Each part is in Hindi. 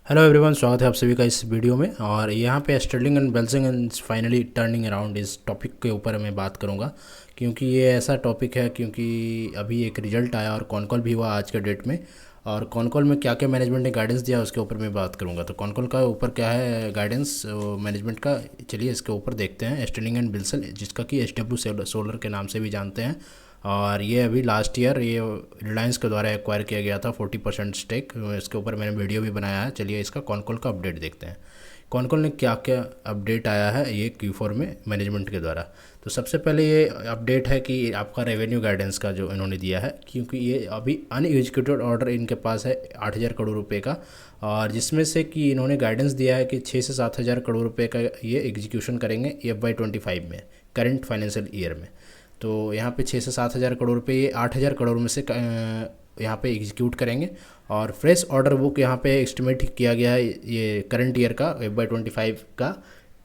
हेलो एवरीवन, स्वागत है आप सभी का इस वीडियो में। और यहाँ पे स्टर्लिंग एंड बेल्सिंग एंड फाइनली टर्निंग अराउंड इस टॉपिक के ऊपर मैं बात करूँगा, क्योंकि ये ऐसा टॉपिक है क्योंकि अभी एक रिजल्ट आया और कॉन कॉल भी हुआ आज के डेट में। और कॉन कॉल में क्या क्या मैनेजमेंट ने गाइडेंस दिया उसके ऊपर मैं बात करूँगा। तो कॉन कॉल का ऊपर क्या है गाइडेंस मैनेजमेंट का, चलिए इसके ऊपर देखते हैं। स्टर्लिंग एंड बिल्सन, जिसका कि SW सोलर के नाम से भी जानते हैं, और ये अभी लास्ट ईयर ये रिलायंस के द्वारा एक्वायर किया गया था 40% स्टेक। इसके ऊपर मैंने वीडियो भी बनाया है। चलिए इसका कॉनकॉल का अपडेट देखते हैं। कॉनकॉल ने क्या क्या अपडेट आया है ये Q4 में मैनेजमेंट के द्वारा। तो सबसे पहले ये अपडेट है कि आपका रेवेन्यू गाइडेंस का जो इन्होंने दिया है, क्योंकि ये अभी अनएग्जीक्यूटेड ऑर्डर इनके पास है 8,000 करोड़ रुपए का, और जिसमें से कि इन्होंने गाइडेंस दिया है कि 6 से 7,000 करोड़ रुपए का ये एग्जीक्यूशन करेंगे FY25 में, करंट फाइनेंशियल ईयर में। तो यहाँ पे 6 से 7,000 करोड़ रुपए ये 8,000 करोड़ में से यहाँ पे एग्जीक्यूट करेंगे। और फ्रेश ऑर्डर बुक यहाँ पे एस्टिमेट किया गया है ये करंट ईयर का FY25 का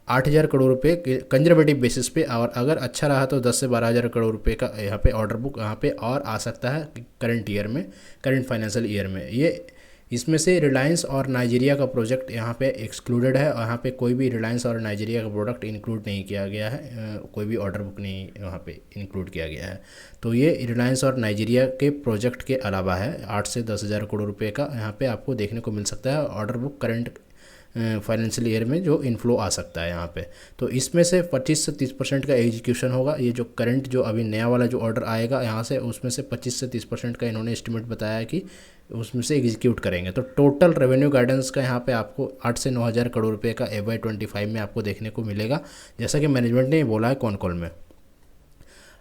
8,000 करोड़ रुपए कंजर्वेटिव बेसिस पे, और अगर अच्छा रहा तो 10 से 12,000 करोड़ रुपए का यहाँ पे ऑर्डर बुक यहाँ पे और आ सकता है करंट ईयर में, करंट फाइनेंशियल ईयर में। ये इसमें से रिलायंस और नाइजीरिया का प्रोजेक्ट यहाँ पे एक्सक्लूडेड है, और यहाँ पे कोई भी रिलायंस और नाइजीरिया का प्रोडक्ट इंक्लूड नहीं किया गया है, कोई भी ऑर्डर बुक नहीं यहाँ पे इंक्लूड किया गया है। तो ये रिलायंस और नाइजीरिया के प्रोजेक्ट के अलावा है। 8 से 10,000 करोड़ रुपए का यहाँ पे आपको देखने को मिल सकता है order book current financial year में जो इनफ्लो आ सकता है यहाँ पे। तो इसमें से 25 से 30% का एग्जीक्यूशन होगा। ये जो करंट जो अभी नया वाला जो ऑर्डर आएगा यहाँ से, उसमें से 25 से 30% का इन्होंने एस्टिमेट बताया है कि उसमें से एग्जीक्यूट करेंगे। तो टोटल रेवेन्यू गाइडेंस का यहाँ पे आपको 8 से 9,000 करोड़ रुपए का FY25 में आपको देखने को मिलेगा, जैसा कि मैनेजमेंट ने बोला है कॉन कॉल में।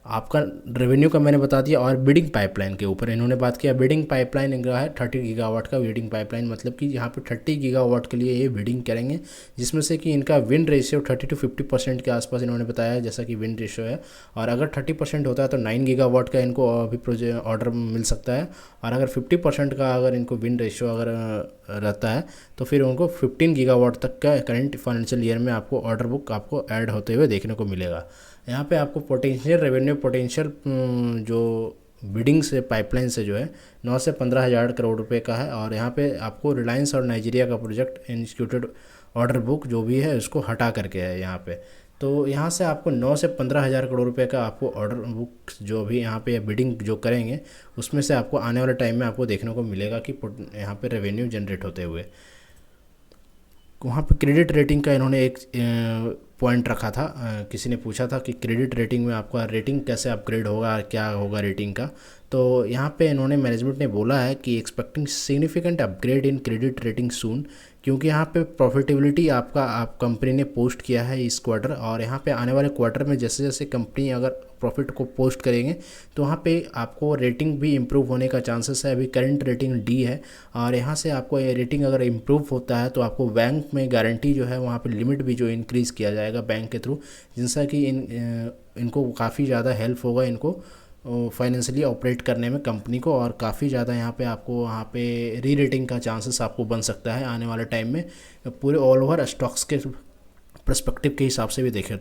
आपका रेवेन्यू का मैंने बता दिया। और बिडिंग पाइपलाइन के ऊपर इन्होंने बात किया। बिडिंग पाइपलाइन इनका है 30 गीगावाट का बिडिंग पाइपलाइन, मतलब कि यहाँ पे 30 गीगावाट के लिए ये बिडिंग करेंगे, जिसमें से कि इनका विन रेशियो 30 to 50% के आसपास इन्होंने बताया है, जैसा कि विन रेशियो है। और अगर 30% होता है तो 9 गीगावाट का इनको अभी प्रोजेक्ट ऑर्डर मिल सकता है, और अगर 50% का अगर इनको विन रेशियो अगर रहता है तो फिर उनको 15 गीगावाट तक का करंट फाइनेंशियल ईयर में आपको ऑर्डर बुक आपको ऐड होते हुए देखने को मिलेगा। यहाँ पे आपको पोटेंशियल रेवेन्यू पोटेंशियल जो बिडिंग से पाइपलाइन से जो है 9 से 15,000 करोड़ रुपए का है। और यहाँ पे आपको रिलायंस और नाइजीरिया का प्रोजेक्ट इंस्टीट्यूटेड ऑर्डर बुक जो भी है उसको हटा करके है यहाँ पे। तो यहाँ से आपको 9 से 15,000 करोड़ रुपए का आपको ऑर्डर बुक जो भी यहाँ पे बिडिंग जो करेंगे उसमें से आपको आने वाले टाइम में आपको देखने को मिलेगा कि यहाँ पे रेवेन्यू जनरेट होते हुए। वहाँ पे क्रेडिट रेटिंग का इन्होंने एक पॉइंट रखा था। किसी ने पूछा था कि क्रेडिट रेटिंग में आपका रेटिंग कैसे अपग्रेड होगा, क्या होगा रेटिंग का। तो यहाँ पे इन्होंने मैनेजमेंट ने बोला है कि expecting significant upgrade in credit rating soon, क्योंकि यहाँ पे प्रॉफिटेबिलिटी आपका आप कंपनी ने पोस्ट किया है इस क्वार्टर, और यहाँ पे आने वाले क्वार्टर में जैसे जैसे कंपनी अगर प्रॉफिट को पोस्ट करेंगे तो वहाँ पे आपको रेटिंग भी इम्प्रूव होने का चांसेस है। अभी करंट रेटिंग D है, और यहाँ से आपको ये रेटिंग अगर इम्प्रूव होता है तो आपको बैंक में गारंटी जो है वहाँ पे लिमिट भी जो इंक्रीज़ किया जाएगा बैंक के थ्रू, जिनसे कि इनको काफ़ी ज़्यादा हेल्प होगा इनको फाइनेंशियली ऑपरेट करने में कंपनी को। और काफ़ी ज़्यादा यहाँ पे आपको वहाँ पे री रेटिंग का चांसेस आपको बन सकता है आने वाले टाइम में, पूरे ऑल ओवर स्टॉक्स के पर्सपेक्टिव के हिसाब से भी देखें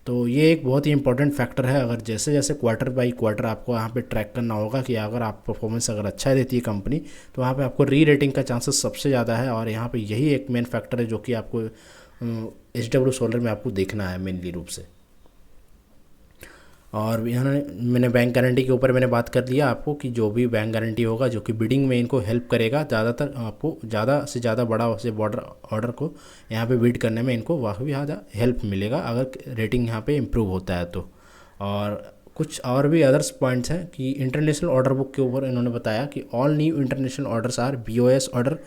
तो ये एक बहुत ही इंपॉर्टेंट फैक्टर है। अगर जैसे जैसे क्वार्टर बाई क्वार्टर आपको यहाँ पे ट्रैक करना होगा कि अगर आप परफॉर्मेंस अगर अच्छा देती है कंपनी तो वहाँ पे आपको री रेटिंग का चांसेस सबसे ज़्यादा है। और यहाँ पे यही एक मेन फैक्टर है जो कि आपको SW सोलर में आपको देखना है मेनली रूप से। और यहाँ मैंने बैंक गारंटी के ऊपर मैंने बात कर लिया आपको कि जो भी बैंक गारंटी होगा जो कि बिडिंग में इनको हेल्प करेगा, ज़्यादातर आपको ज़्यादा से ज़्यादा बड़ा से बॉर्डर ऑर्डर को यहाँ पे बिड करने में इनको काफ़ी ज़्यादा हेल्प मिलेगा अगर रेटिंग यहाँ पे इम्प्रूव होता है तो। और कुछ और भी अदर्स पॉइंट्स हैं कि इंटरनेशनल ऑर्डर बुक के ऊपर इन्होंने बताया कि all new international orders are BOS order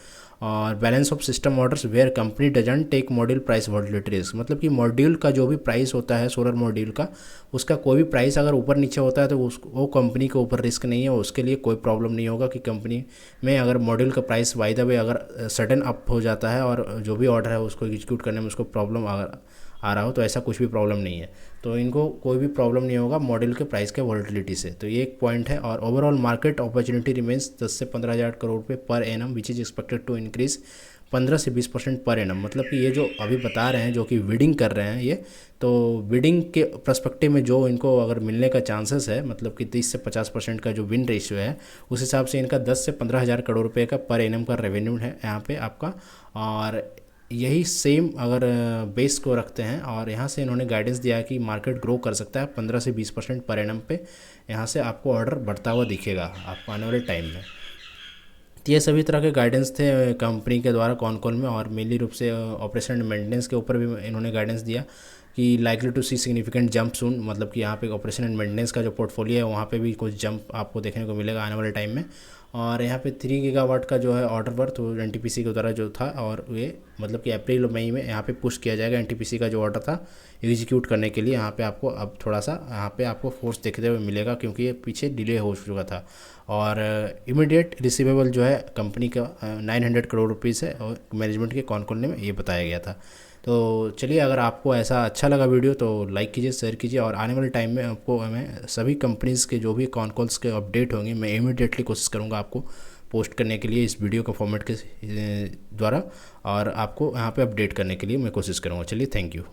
और balance of system orders where company doesn't take module price volatility risk, मतलब कि मॉड्यूल का जो भी प्राइस होता है सोलर मॉड्यूल का, उसका कोई भी प्राइस अगर ऊपर नीचे होता है तो वो कंपनी के ऊपर रिस्क नहीं है, उसके लिए कोई प्रॉब्लम नहीं होगा कि कंपनी में अगर मॉड्यूल का प्राइस बाय द वे अगर सडन अप हो जाता है और जो भी ऑर्डर है उसको एग्जीक्यूट करने में उसको प्रॉब्लम अगर आ रहा हो, तो ऐसा कुछ भी प्रॉब्लम नहीं है। तो इनको कोई भी प्रॉब्लम नहीं होगा मॉड्यूल के प्राइस के वॉलेटिलिटी से। तो ये एक पॉइंट है। और ओवरऑल मार्केट अपॉर्चुनिटी रिमेंस 10 से 15,000 करोड़ रुपये per annum which is expected to increase 15 से 20% पर एनम। मतलब कि ये जो अभी बता रहे हैं, जो कि बिडिंग कर रहे हैं ये, तो बिडिंग के पर्सपेक्टिव में जो इनको अगर मिलने का चांसेस है, मतलब कि 30 से 50% का जो विन रेशियो है, उस हिसाब से इनका 10 से 15,000 करोड़ रुपए का पर एनम का रेवेन्यू है यहाँ पे आपका। और यही सेम अगर बेस को रखते हैं, और यहाँ से इन्होंने गाइडेंस दिया है कि मार्केट ग्रो कर सकता है 15 से 20% पर एनम पे। यहाँ से आपको ऑर्डर बढ़ता हुआ दिखेगा आपको आने वाले टाइम में। तो ये सभी तरह के गाइडेंस थे कंपनी के द्वारा कॉन कॉल में। और मेनली रूप से ऑपरेशन एंड मेंटेनेंस के ऊपर भी इन्होंने गाइडेंस दिया कि likely to see significant jump soon. मतलब कि यहाँ पे ऑपरेशन एंड मेंटेनेंस का जो पोर्टफोलियो है वहाँ पे भी कुछ जंप आपको देखने को मिलेगा आने वाले टाइम में। और यहाँ पे 3 गीगावाट का जो है ऑर्डर वर्थ एनटीपीसी के द्वारा जो था, और ये मतलब कि अप्रैल मई में यहाँ पे पुश किया जाएगा एनटीपीसी का जो ऑर्डर था एग्जीक्यूट करने के लिए। यहाँ पे आपको अब थोड़ा सा यहाँ पे आपको फोर्स देखते हुए मिलेगा, क्योंकि ये पीछे डिले हो चुका था। और इमीडिएट रिसीवेबल जो है कंपनी का 900 करोड़ रुपीज़ है, और मैनेजमेंट के कॉन कॉल में ये बताया गया था। तो चलिए, अगर आपको ऐसा अच्छा लगा वीडियो तो लाइक कीजिए, शेयर कीजिए। और आने वाले टाइम में आपको हमें सभी कंपनीज़ के जो भी कॉन कॉल्स के अपडेट होंगे, मैं इमीडिएटली कोशिश करूँगा आपको पोस्ट करने के लिए इस वीडियो के फॉर्मेट के द्वारा, और आपको यहाँ पे अपडेट करने के लिए मैं कोशिश करूँगा। चलिए, थैंक यू।